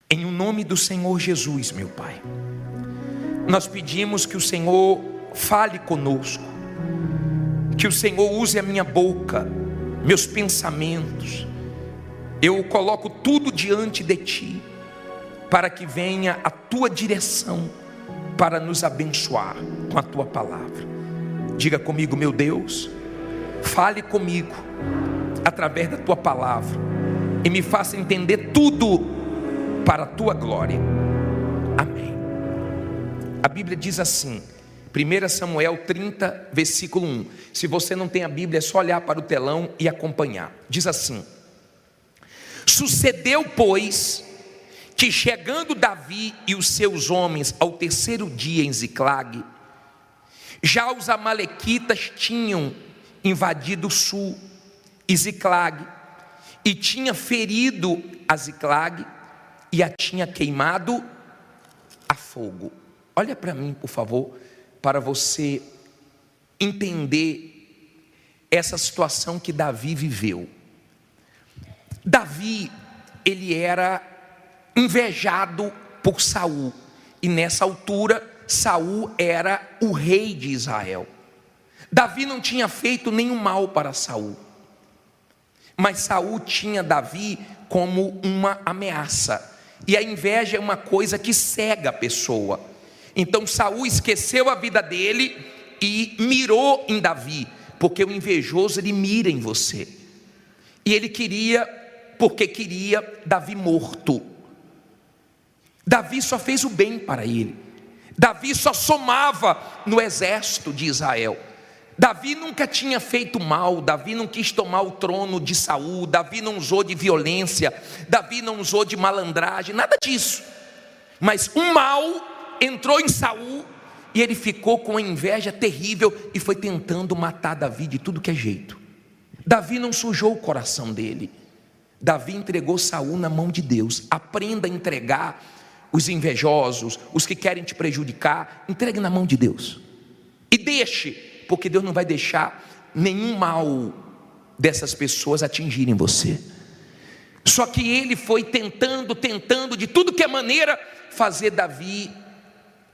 Em o nome do Senhor Jesus, meu Pai, nós pedimos que o Senhor fale conosco, que o Senhor use a minha boca, meus pensamentos. Eu coloco tudo diante de Ti, para que venha a Tua direção, para nos abençoar com a Tua palavra. Diga comigo: meu Deus, fale comigo através da Tua palavra e me faça entender tudo para a Tua glória. Amém. A Bíblia diz assim, 1 Samuel 30, versículo 1. Se você não tem a Bíblia, é só olhar para o telão e acompanhar. Diz assim: sucedeu, pois, que chegando Davi e os seus homens ao terceiro dia em Ziclague, já os amalequitas tinham invadido o sul e Ziclague, e tinha ferido a Ziclague e a tinha queimado a fogo. Olha para mim, por favor, para você entender essa situação que Davi viveu. Davi, ele era invejado por Saul, e nessa altura Saul era o rei de Israel. Davi não tinha feito nenhum mal para Saul, mas Saul tinha Davi como uma ameaça, e a inveja é uma coisa que cega a pessoa. Então Saul esqueceu a vida dele e mirou em Davi, porque o invejoso, ele mira em você, e ele queria, porque queria Davi morto. Davi só fez o bem para ele. Davi só somava no exército de Israel. Davi nunca tinha feito mal. Davi não quis tomar o trono de Saul. Davi não usou de violência. Davi não usou de malandragem, nada disso. Mas um mal entrou em Saul e ele ficou com uma inveja terrível e foi tentando matar Davi de tudo que é jeito. Davi não sujou o coração dele. Davi entregou Saul na mão de Deus. Aprenda a entregar os invejosos, os que querem te prejudicar. Entregue na mão de Deus e deixe, porque Deus não vai deixar nenhum mal dessas pessoas atingirem você. Só que ele foi tentando de tudo que é maneira fazer Davi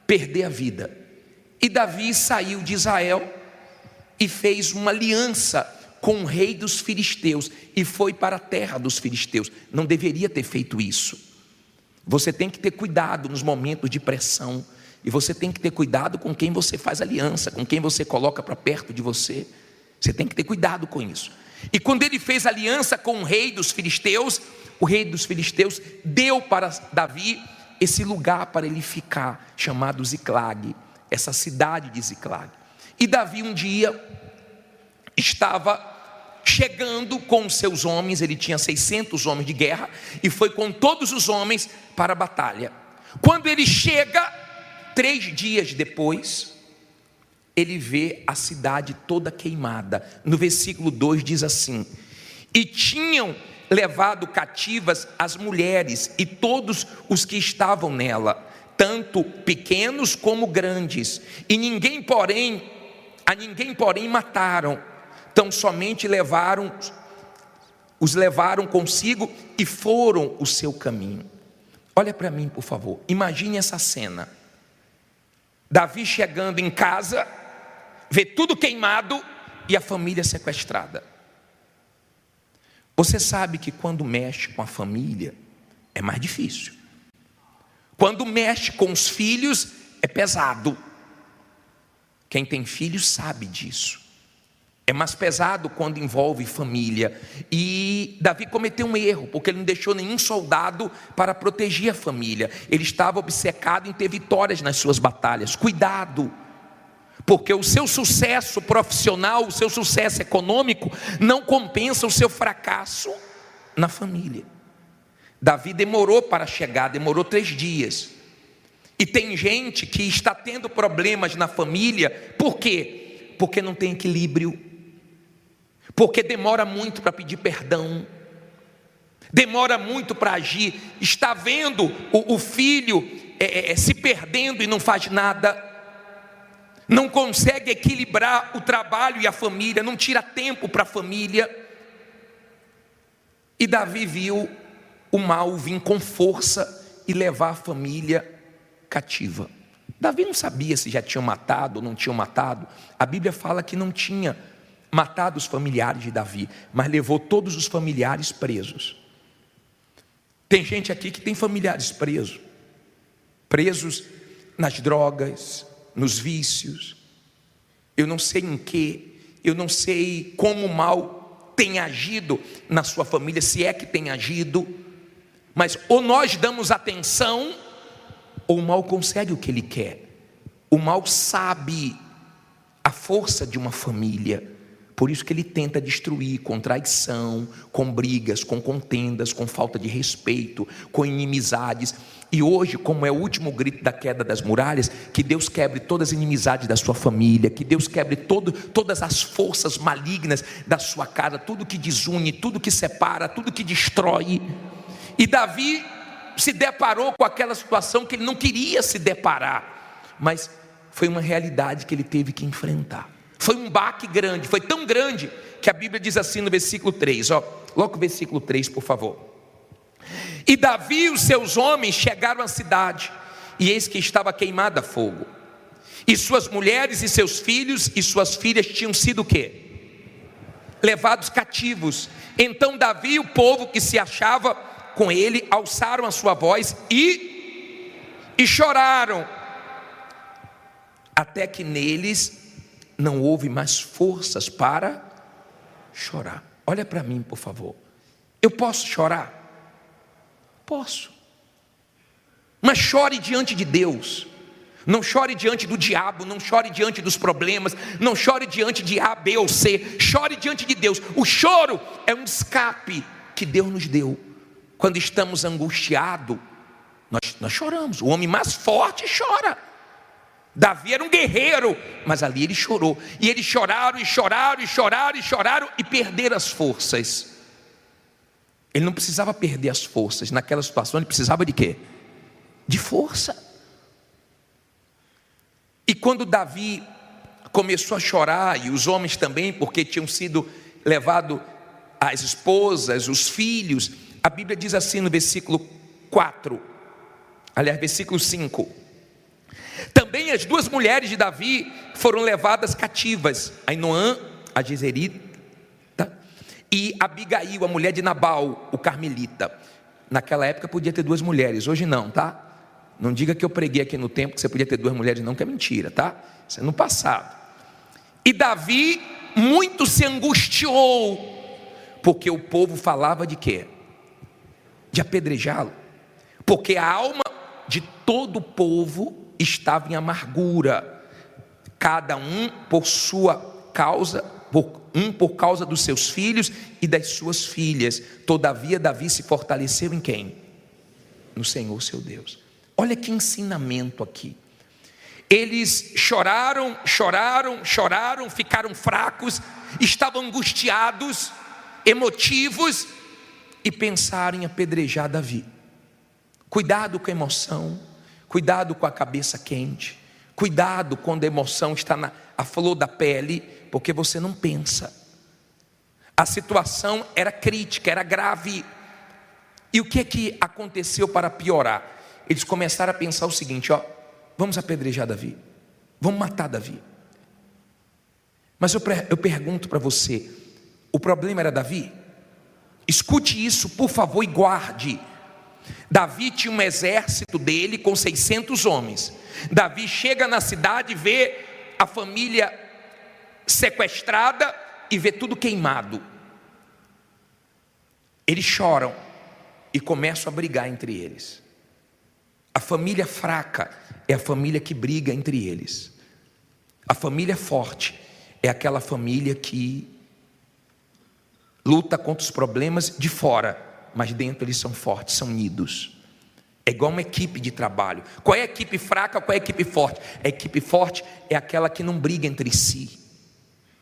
perder a vida. E Davi saiu de Israel e fez uma aliança com o rei dos filisteus e foi para a terra dos filisteus. Não deveria ter feito isso. Você tem que ter cuidado nos momentos de pressão, e você tem que ter cuidado com quem você faz aliança, com quem você coloca para perto de você. Você tem que ter cuidado com isso. E quando ele fez aliança com o rei dos filisteus, o rei dos filisteus deu para Davi esse lugar para ele ficar, chamado Ziclague, essa cidade de Ziclague. E Davi um dia estava chegando com os seus homens, ele tinha 600 homens de guerra, e foi com todos os homens para a batalha. Quando ele chega, 3 dias depois, ele vê a cidade toda queimada. No versículo 2 diz assim: e tinham levado cativas as mulheres e todos os que estavam nela, tanto pequenos como grandes, e a ninguém porém mataram, tão somente os levaram consigo e foram o seu caminho. Olha para mim, por favor, imagine essa cena. Davi chegando em casa, vê tudo queimado e a família sequestrada. Você sabe que quando mexe com a família é mais difícil. Quando mexe com os filhos é pesado. Quem tem filhos sabe disso. É mais pesado quando envolve família. E Davi cometeu um erro, porque ele não deixou nenhum soldado para proteger a família. Ele estava obcecado em ter vitórias nas suas batalhas. Cuidado, porque o seu sucesso profissional, o seu sucesso econômico não compensa o seu fracasso na família. Davi demorou para chegar, demorou 3 dias. E tem gente que está tendo problemas na família. Por quê? Porque não tem equilíbrio, porque demora muito para pedir perdão, demora muito para agir. Está vendo o filho se perdendo e não faz nada, não consegue equilibrar o trabalho e a família, não tira tempo para a família. E Davi viu o mal vir com força e levar a família cativa. Davi não sabia se já tinham matado ou não tinham matado. A Bíblia fala que não tinha matado os familiares de Davi, mas levou todos os familiares presos. Tem gente aqui que tem familiares presos nas drogas, nos vícios. Eu não sei em que, eu não sei como o mal tem agido na sua família, se é que tem agido, mas ou nós damos atenção, ou o mal consegue o que ele quer. O mal sabe a força de uma família, por isso que ele tenta destruir com traição, com brigas, com contendas, com falta de respeito, com inimizades. E hoje, como é o último grito da queda das muralhas, que Deus quebre todas as inimizades da sua família, que Deus quebre todas as forças malignas da sua casa, tudo que desune, tudo que separa, tudo que destrói. E Davi se deparou com aquela situação que ele não queria se deparar, mas foi uma realidade que ele teve que enfrentar. Foi um baque grande, foi tão grande que a Bíblia diz assim no versículo 3, logo o versículo 3, por favor. E Davi e os seus homens chegaram à cidade, e eis que estava queimada a fogo, e suas mulheres e seus filhos e suas filhas tinham sido o quê? Levados cativos. Então Davi e o povo que se achava com ele alçaram a sua voz e choraram, até que neles não houve mais forças para chorar. Olha para mim, por favor. Eu posso chorar? Posso. Mas chore diante de Deus. Não chore diante do diabo, não chore diante dos problemas, não chore diante de A, B ou C. Chore diante de Deus. O choro é um escape que Deus nos deu. Quando estamos angustiados, nós choramos. O homem mais forte chora. Davi era um guerreiro, mas ali ele chorou. E eles choraram e choraram e choraram e choraram e perderam as forças. Ele não precisava perder as forças. Naquela situação ele precisava de quê? De força. E quando Davi começou a chorar, e os homens também, porque tinham sido levados as esposas, os filhos, a Bíblia diz assim no versículo 4, aliás, versículo 5. Também as duas mulheres de Davi foram levadas cativas, Ainoã, a Jezerita, e Abigail, a mulher de Nabal, o carmelita. Naquela época podia ter duas mulheres, hoje não, tá? Não diga que eu preguei aqui no tempo que você podia ter duas mulheres, não, que é mentira, tá? Isso é no passado. E Davi muito se angustiou, porque o povo falava de quê? De apedrejá-lo, porque a alma de todo o povo estava em amargura, cada um por sua causa, por causa dos seus filhos e das suas filhas. Todavia Davi se fortaleceu em quem? No Senhor seu Deus. Olha que ensinamento aqui. Eles choraram, ficaram fracos, estavam angustiados, emotivos, e pensaram em apedrejar Davi. Cuidado com a emoção, cuidado com a cabeça quente, cuidado quando a emoção está à flor da pele, porque você não pensa. A situação era crítica, era grave. E o que é que aconteceu para piorar? Eles começaram a pensar o seguinte, vamos apedrejar Davi, vamos matar Davi. Mas eu pergunto para você, o problema era Davi? Escute isso, por favor, e guarde. Davi tinha um exército dele com 600 homens. Davi chega na cidade, vê a família sequestrada e vê tudo queimado. Eles choram e começam a brigar entre eles. A família fraca é a família que briga entre eles. A família forte é aquela família que luta contra os problemas de fora, mas dentro eles são fortes, são unidos. É igual uma equipe de trabalho. Qual é a equipe fraca, qual é a equipe forte? A equipe forte é aquela que não briga entre si.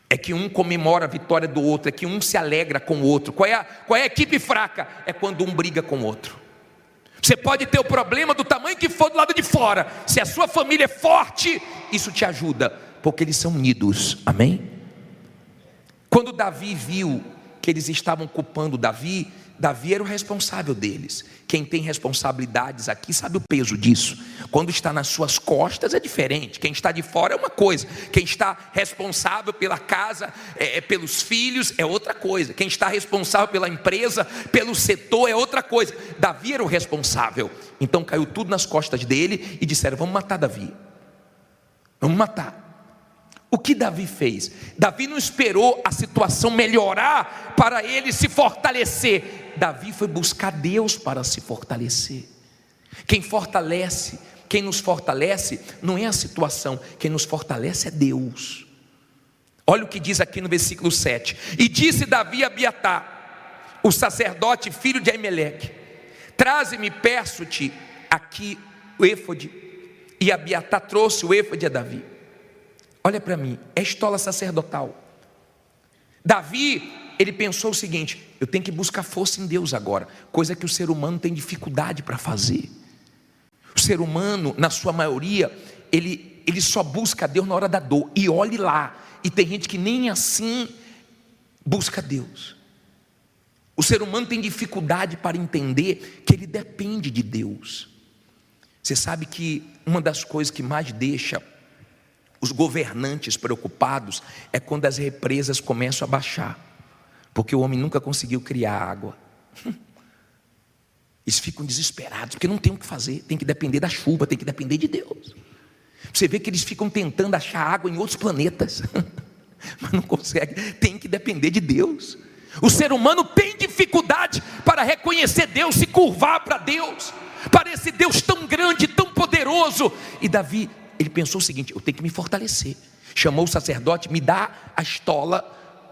É que um comemora a vitória do outro, é que um se alegra com o outro. Qual é a equipe fraca? É quando um briga com o outro. Você pode ter o problema do tamanho que for do lado de fora. Se a sua família é forte, isso te ajuda, porque eles são unidos. Amém? Quando Davi viu que eles estavam culpando Davi, Davi era o responsável deles. Quem tem responsabilidades aqui sabe o peso disso. Quando está nas suas costas é diferente. Quem está de fora é uma coisa. Quem está responsável pela casa, pelos filhos, é outra coisa. Quem está responsável pela empresa, pelo setor, é outra coisa. Davi era o responsável. Então caiu tudo nas costas dele e disseram: vamos matar Davi. Vamos matar. O que Davi fez? Davi não esperou a situação melhorar para ele se fortalecer. Davi foi buscar Deus para se fortalecer. Quem nos fortalece não é a situação, quem nos fortalece é Deus. Olha o que diz aqui no versículo 7. E disse Davi a Abiatar, o sacerdote, filho de Aimeleque: traze-me, peço-te, aqui o éfode. E Abiatar trouxe o éfode a Davi. Olha para mim, é estola sacerdotal. Davi, ele pensou o seguinte: eu tenho que buscar força em Deus agora, coisa que o ser humano tem dificuldade para fazer. O ser humano, na sua maioria, ele só busca Deus na hora da dor, e olhe lá, e tem gente que nem assim busca Deus. O ser humano tem dificuldade para entender que ele depende de Deus. Você sabe que uma das coisas que mais deixa os governantes preocupados é quando as represas começam a baixar, porque o homem nunca conseguiu criar água. Eles ficam desesperados, porque não tem o que fazer, tem que depender da chuva, tem que depender de Deus. Você vê que eles ficam tentando achar água em outros planetas, mas não conseguem, tem que depender de Deus. O ser humano tem dificuldade para reconhecer Deus, se curvar para Deus, para esse Deus tão grande, tão poderoso. E Davi, ele pensou o seguinte: eu tenho que me fortalecer. Chamou o sacerdote: me dá a estola,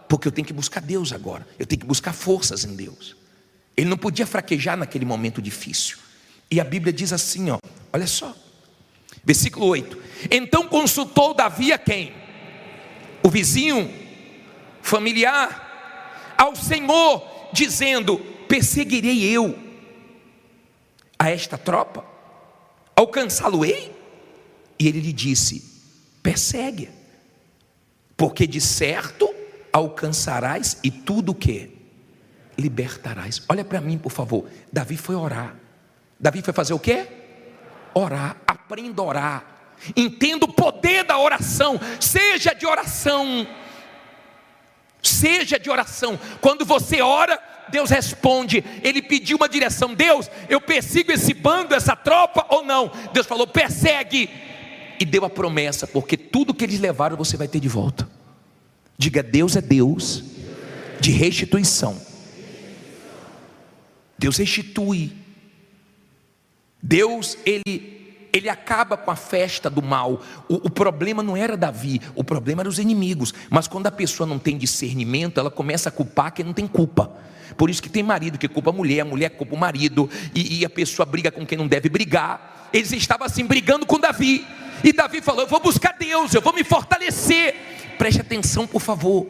porque eu tenho que buscar Deus agora, eu tenho que buscar forças em Deus. Ele não podia fraquejar naquele momento difícil. E a Bíblia diz assim, olha só, versículo 8: então consultou Davi a quem? O vizinho, familiar, ao Senhor, dizendo: perseguirei eu a esta tropa? Alcançá-lo-ei? E ele lhe disse: persegue, porque de certo alcançarás, e tudo o que? Libertarás. Olha para mim, por favor. Davi foi orar. Davi foi fazer o quê? Orar. Aprenda a orar. Entenda o poder da oração. Seja de oração. Seja de oração. Quando você ora, Deus responde. Ele pediu uma direção: Deus, eu persigo esse bando, essa tropa ou não? Deus falou: persegue. E deu a promessa, porque tudo que eles levaram você vai ter de volta. Diga: Deus é Deus de restituição. Deus restitui. Deus, ele acaba com a festa do mal. O problema não era Davi, o problema eram os inimigos. Mas quando a pessoa não tem discernimento, ela começa a culpar quem não tem culpa. Por isso que tem marido que culpa a mulher culpa o marido, e a pessoa briga com quem não deve brigar. Eles estavam assim brigando com Davi, e Davi falou: eu vou buscar Deus, eu vou me fortalecer. Preste atenção, por favor.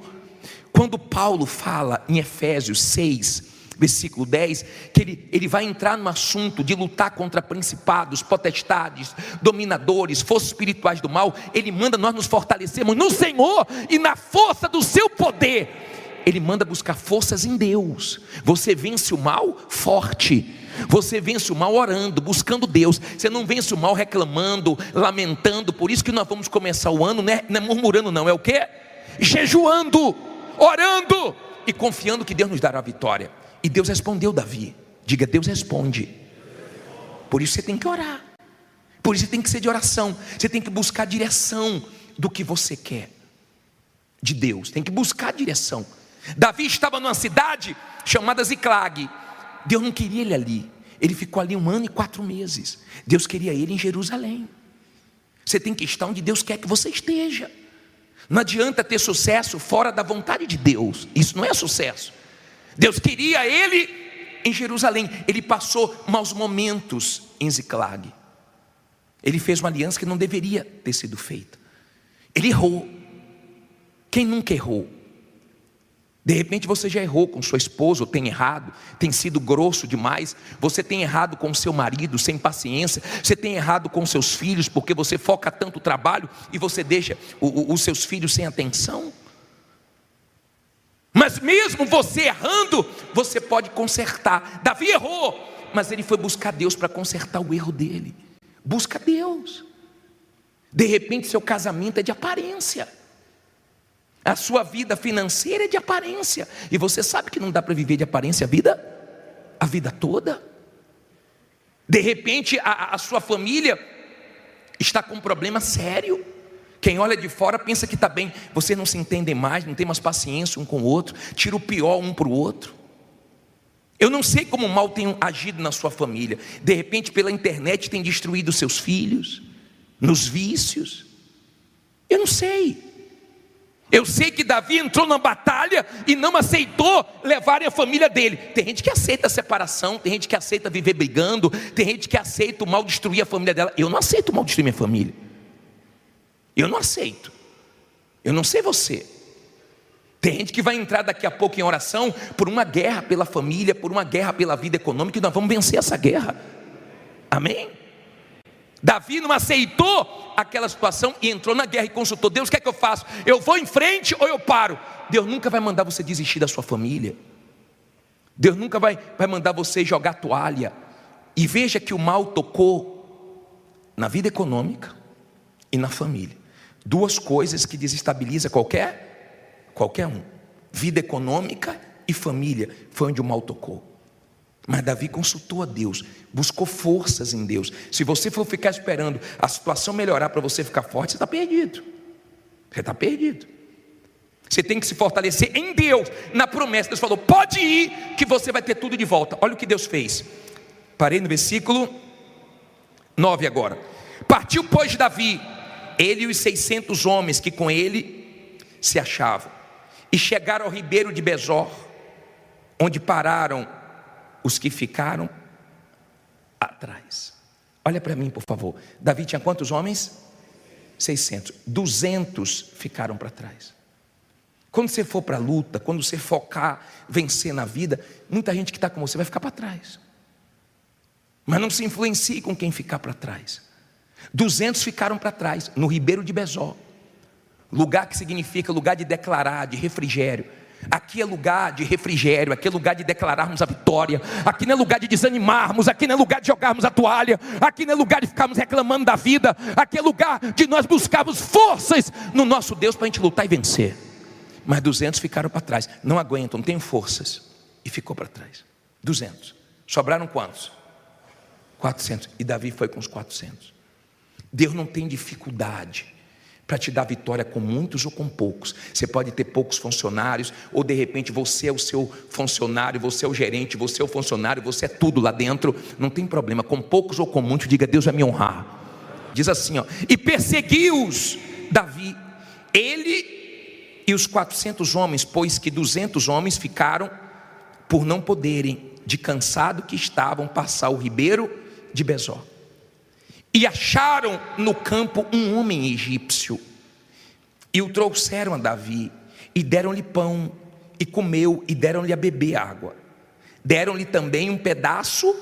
Quando Paulo fala em Efésios 6, versículo 10, que ele vai entrar no assunto de lutar contra principados, potestades, dominadores, forças espirituais do mal, ele manda nós nos fortalecermos no Senhor e na força do seu poder. Ele manda buscar forças em Deus. Você vence o mal forte. Você vence o mal orando, buscando Deus. Você não vence o mal reclamando, lamentando. Por isso que nós vamos começar o ano, não é murmurando não, é o quê? Jejuando, orando e confiando que Deus nos dará a vitória. E Deus respondeu Davi. Diga: Deus responde. Por isso você tem que orar. Por isso você tem que ser de oração. Você tem que buscar a direção do que você quer de Deus. Tem que buscar a direção. Davi estava numa cidade chamada Ziclag. Deus não queria ele ali. Ele ficou ali 1 ano e 4 meses. Deus queria ele em Jerusalém. Você tem que estar onde Deus quer que você esteja. Não adianta ter sucesso fora da vontade de Deus. Isso não é sucesso. Deus queria ele em Jerusalém. Ele passou maus momentos em Ziclag. Ele fez uma aliança que não deveria ter sido feita. Ele errou. Quem nunca errou? De repente você já errou com sua esposa, ou tem errado, tem sido grosso demais. Você tem errado com seu marido, sem paciência. Você tem errado com seus filhos, porque você foca tanto no trabalho e você deixa os seus filhos sem atenção. Mas Mas mesmo você errando, você pode consertar. Davi errou, mas ele foi buscar Deus para consertar o erro dele. Busca Deus. De repente seu casamento é de aparência, a sua vida financeira é de aparência, e você sabe que não dá para viver de aparência a vida toda. De repente a sua família está com um problema sério. Quem olha de fora pensa que está bem. Vocês não se entendem mais, não tem mais paciência um com o outro, tira o pior um para o outro. Eu não sei como o mal tem agido na sua família. De repente pela internet tem destruído seus filhos, nos vícios. Eu não sei. Eu sei que Davi entrou na batalha e não aceitou levarem a família dele. Tem gente que aceita a separação, tem gente que aceita viver brigando, tem gente que aceita o mal destruir a família dela. Eu não aceito o mal destruir minha família. Eu não aceito. Eu não sei você. Tem gente que vai entrar daqui a pouco em oração por uma guerra pela família, por uma guerra pela vida econômica, e nós vamos vencer essa guerra. Amém? Davi não aceitou aquela situação e entrou na guerra e consultou Deus: o que é que eu faço? Eu vou em frente ou eu paro? Deus nunca vai mandar você desistir da sua família. Deus nunca vai mandar você jogar toalha. E veja que o mal tocou na vida econômica e na família. Duas coisas que desestabilizam qualquer um. Vida econômica e família foi onde o mal tocou. Mas Davi consultou a Deus, buscou forças em Deus. Se você for ficar esperando a situação melhorar para você ficar forte, você está perdido. Você está perdido. Você tem que se fortalecer em Deus, na promessa. Deus falou: pode ir, que você vai ter tudo de volta. Olha o que Deus fez. Parei no versículo 9 agora. Partiu, pois, Davi, ele e os 600 homens que com ele se achavam, e chegaram ao ribeiro de Besor, onde pararam os que ficaram atrás. Olha para mim, por favor. Davi tinha quantos homens? 600. 200 ficaram para trás. Quando você for para a luta, quando você focar, vencer na vida, muita gente que está com você vai ficar para trás. Mas não se influencie com quem ficar para trás. 200 ficaram para trás, no ribeiro de Besor. Lugar que significa lugar de declarar, de refrigério. Aqui é lugar de refrigério, aqui é lugar de declararmos a vitória. Aqui não é lugar de desanimarmos, aqui não é lugar de jogarmos a toalha, aqui não é lugar de ficarmos reclamando da vida. Aqui é lugar de nós buscarmos forças no nosso Deus para a gente lutar e vencer. Mas 200 ficaram para trás, não aguentam, não têm forças, e ficou para trás. 200, sobraram quantos? 400, e Davi foi com os 400. Deus não tem dificuldade para te dar vitória com muitos ou com poucos. Você pode ter poucos funcionários, ou de repente você é o seu funcionário, você é o gerente, você é o funcionário, você é tudo lá dentro. Não tem problema, com poucos ou com muitos, diga: Deus vai me honrar. Diz assim, ó: e perseguiu-os Davi, ele e os 400 homens, pois que 200 homens ficaram por não poderem, de cansado que estavam, passar o ribeiro de Besor. E acharam no campo um homem egípcio, e o trouxeram a Davi, e deram-lhe pão, e comeu, e deram-lhe a beber água. Deram-lhe também um pedaço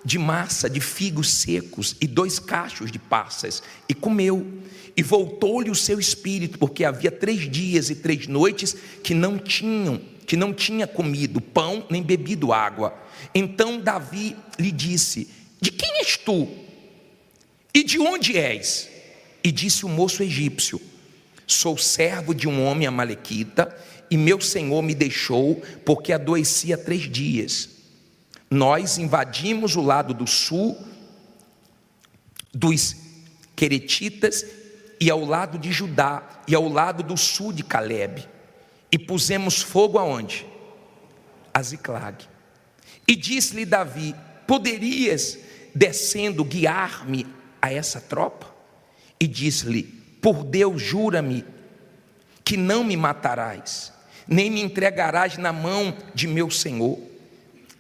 de massa de figos secos, e 2 cachos de passas, e comeu. E voltou-lhe o seu espírito, porque havia 3 dias e 3 noites que não tinha comido pão, nem bebido água. Então Davi lhe disse: de quem és tu? E de onde és? E disse o moço egípcio: sou servo de um homem amalequita, e meu senhor me deixou, porque adoeci há 3 dias. Nós invadimos o lado do sul dos queretitas, e ao lado de Judá, e ao lado do sul de Calebe, e pusemos fogo aonde? A Ziclag. E disse-lhe Davi: poderias, descendo, guiar-me a essa tropa? E disse-lhe: por Deus, jura-me que não me matarás, nem me entregarás na mão de meu senhor,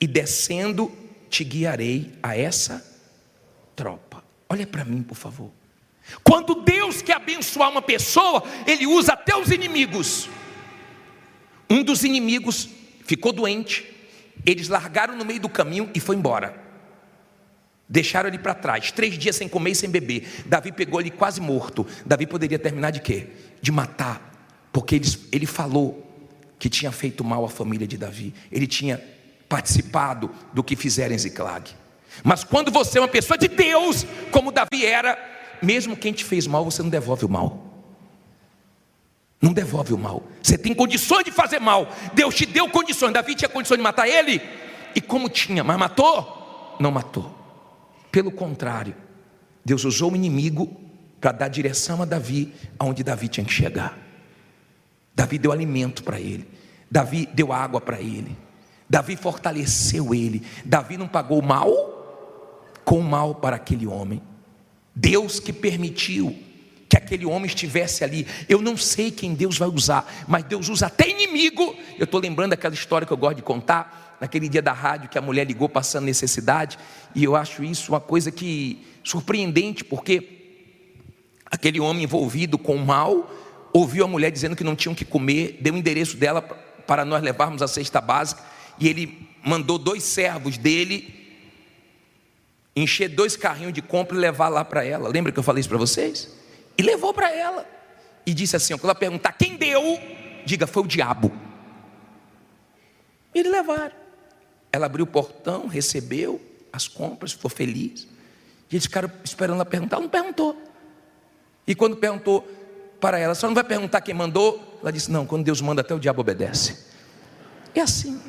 e descendo te guiarei a essa tropa. Olha para mim, por favor. Quando Deus quer abençoar uma pessoa, Ele usa até os inimigos. Um dos inimigos ficou doente, eles largaram no meio do caminho e foi embora. Deixaram ele para trás, 3 dias sem comer e sem beber. Davi pegou ele quase morto. Davi poderia terminar de quê? De matar, porque ele falou: que tinha feito mal à família de Davi. Ele tinha participado do que fizeram em Ziclag. Mas quando você é uma pessoa de Deus, como Davi era, mesmo quem te fez mal, você não devolve o mal. Não devolve o mal. Você tem condições de fazer mal. Deus te deu condições. Davi tinha condições de matar ele? E como tinha, mas matou? Não matou. Pelo contrário, Deus usou o inimigo para dar direção a Davi, aonde Davi tinha que chegar. Davi deu alimento para ele. Davi deu água para ele. Davi fortaleceu ele. Davi não pagou o mal com o mal para aquele homem. Deus que permitiu que aquele homem estivesse ali. Eu não sei quem Deus vai usar, mas Deus usa até inimigo. Eu estou lembrando daquela história que eu gosto de contar, naquele dia da rádio que a mulher ligou passando necessidade, e eu acho isso uma coisa que surpreendente, porque aquele homem envolvido com o mal ouviu a mulher dizendo que não tinham que comer, deu o endereço dela para nós levarmos a cesta básica, e ele mandou 2 servos dele encher 2 carrinhos de compra e levar lá para ela. Lembra que eu falei isso para vocês? E levou para ela e disse assim, quando ela perguntar quem deu, diga, foi o diabo. Eles levaram. Ela abriu o portão, recebeu as compras, ficou feliz. E eles ficaram esperando ela perguntar. Ela não perguntou. E quando perguntou para ela, só não vai perguntar quem mandou? Ela disse, não, quando Deus manda até o diabo obedece. É assim.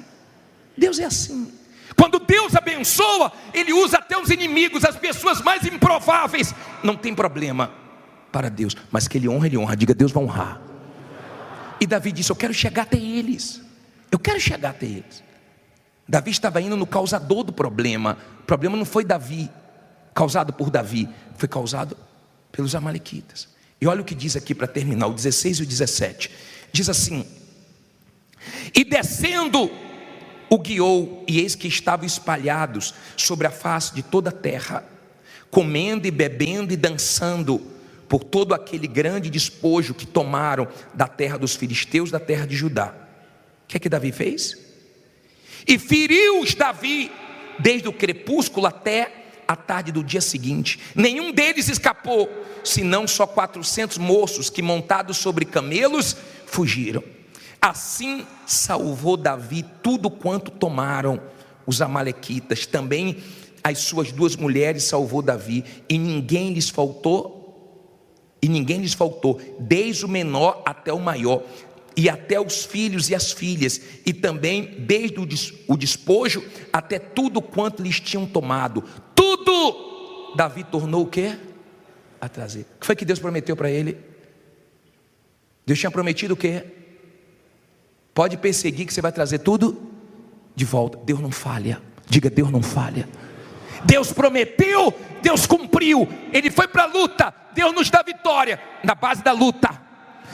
Deus é assim. Quando Deus abençoa, Ele usa até os inimigos, as pessoas mais improváveis. Não tem problema para Deus, mas que Ele honra, diga, Deus vai honrar. E Davi disse, eu quero chegar até eles. Eu quero chegar até eles. Davi estava indo no causador do problema. O problema não foi Davi, causado por Davi, foi causado pelos amalequitas. E olha o que diz aqui para terminar, o 16 e o 17. Diz assim, e descendo o guiou, e eis que estavam espalhados sobre a face de toda a terra, comendo e bebendo e dançando por todo aquele grande despojo que tomaram da terra dos filisteus, da terra de Judá. O que é que Davi fez? E feriu-os Davi desde o crepúsculo até a tarde do dia seguinte. Nenhum deles escapou, senão só 400 moços que, montados sobre camelos, fugiram. Assim salvou Davi tudo quanto tomaram os amalequitas. Também as suas 2 mulheres salvou Davi, e ninguém lhes faltou, desde o menor até o maior, e até os filhos e as filhas, e também desde o despojo até tudo quanto lhes tinham tomado. Tudo Davi tornou o quê? A trazer. O que foi que Deus prometeu para ele? Deus tinha prometido o quê? Pode perseguir que você vai trazer tudo de volta. Deus não falha. Diga, Deus não falha. Deus prometeu, Deus cumpriu. Ele foi para a luta, Deus nos dá vitória na base da luta.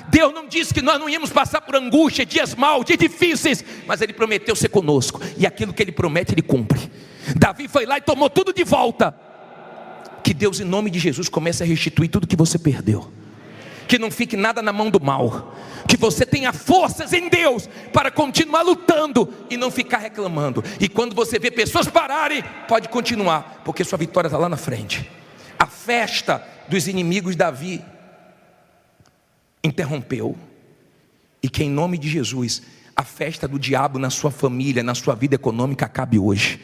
Deus não disse que nós não íamos passar por angústia, dias maus, dias difíceis, mas Ele prometeu ser conosco, e aquilo que Ele promete, Ele cumpre. Davi foi lá e tomou tudo de volta. Que Deus, em nome de Jesus, comece a restituir tudo que você perdeu. Que não fique nada na mão do mal. Que você tenha forças em Deus para continuar lutando e não ficar reclamando. E quando você vê pessoas pararem, pode continuar, porque sua vitória está lá na frente. A festa dos inimigos Davi interrompeu. E que em nome de Jesus, a festa do diabo na sua família, na sua vida econômica acabe hoje.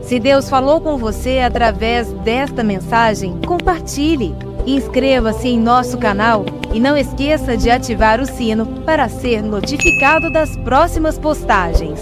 Se Deus falou com você através desta mensagem, compartilhe. Inscreva-se em nosso canal e não esqueça de ativar o sino para ser notificado das próximas postagens.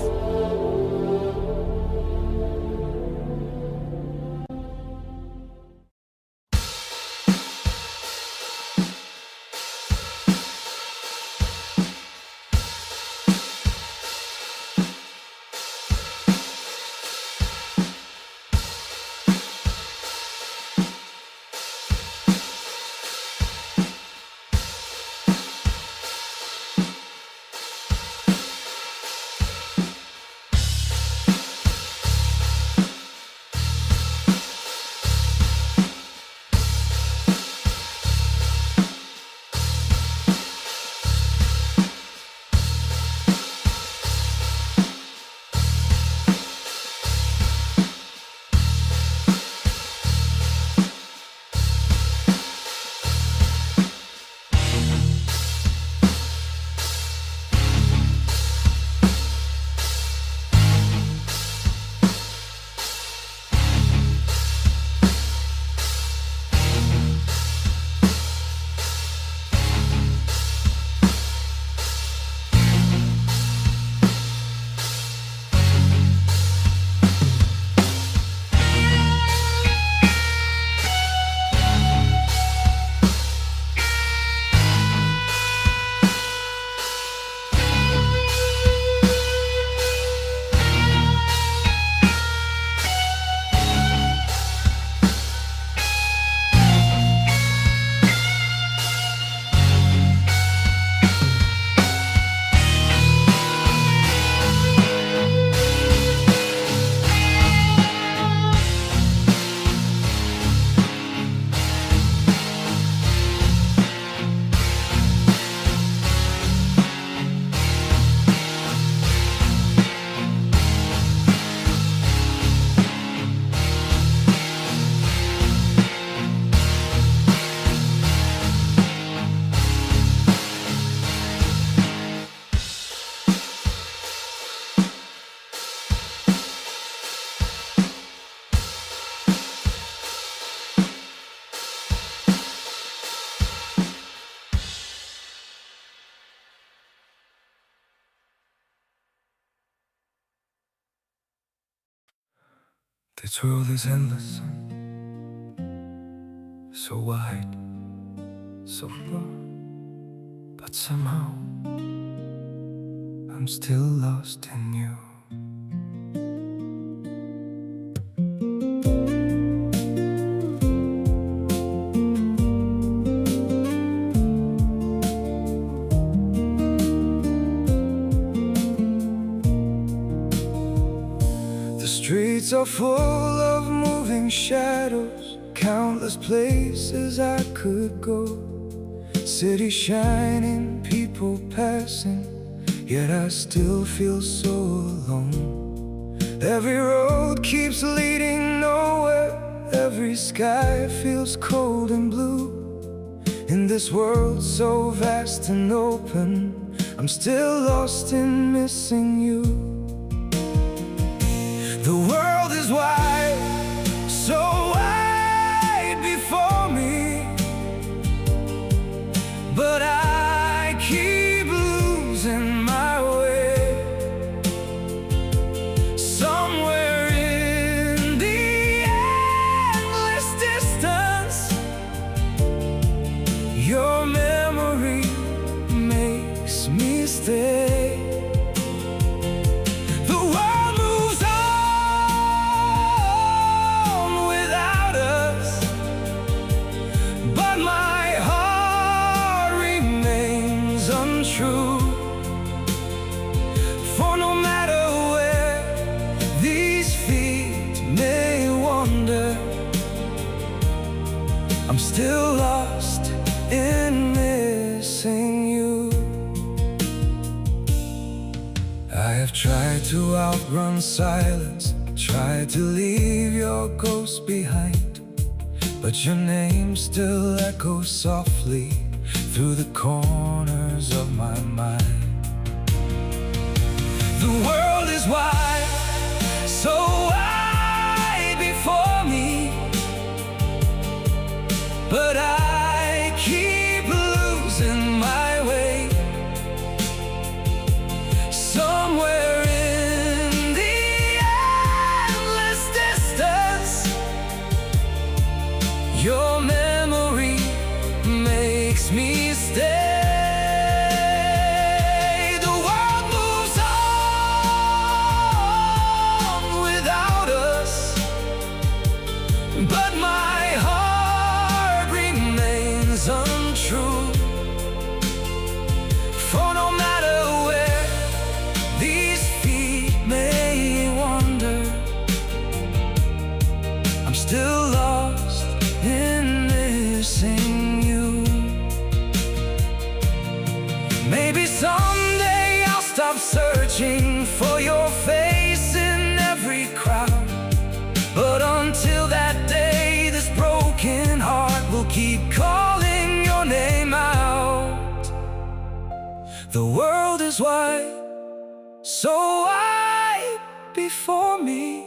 This world is endless, so wide, so far, but somehow I'm still lost in you. The streets are full of moving shadows, countless places I could go. City shining, people passing, yet I still feel so alone. Every road keeps leading nowhere, every sky feels cold and blue. In this world so vast and open, I'm still lost in missing you. The world is wide, so wide before me, but I keep losing my way. Somewhere in the endless distance, your memory makes me stay. For no matter where these feet may wander, I'm still lost in missing you. I have tried to outrun silence, tried to leave your ghost behind, but your name still echoes softly through the corners of my mind. The world is wide, so wide before me, but I keep losing my way. Somewhere in the endless distance, your memory makes me stay. But my heart remains untrue. For no matter where these feet may wander, I'm still lost in missing you. Maybe someday I'll stop searching for your face in every crowd, but until that day, this broken heart will keep calling your name out. The world is wide, so wide before me,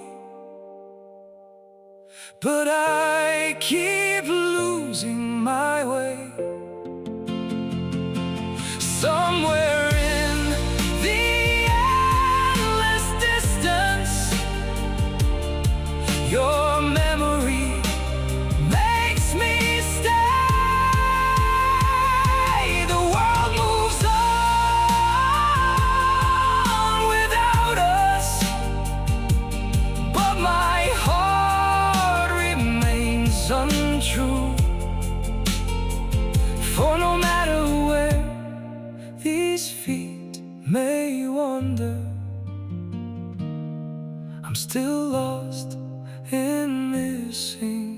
but I keep losing my way. Somewhere in the endless distance, your memory makes me stay. The world moves on without us, but my heart remains untrue. For no matter where these feet may wander, I'm still lost in missing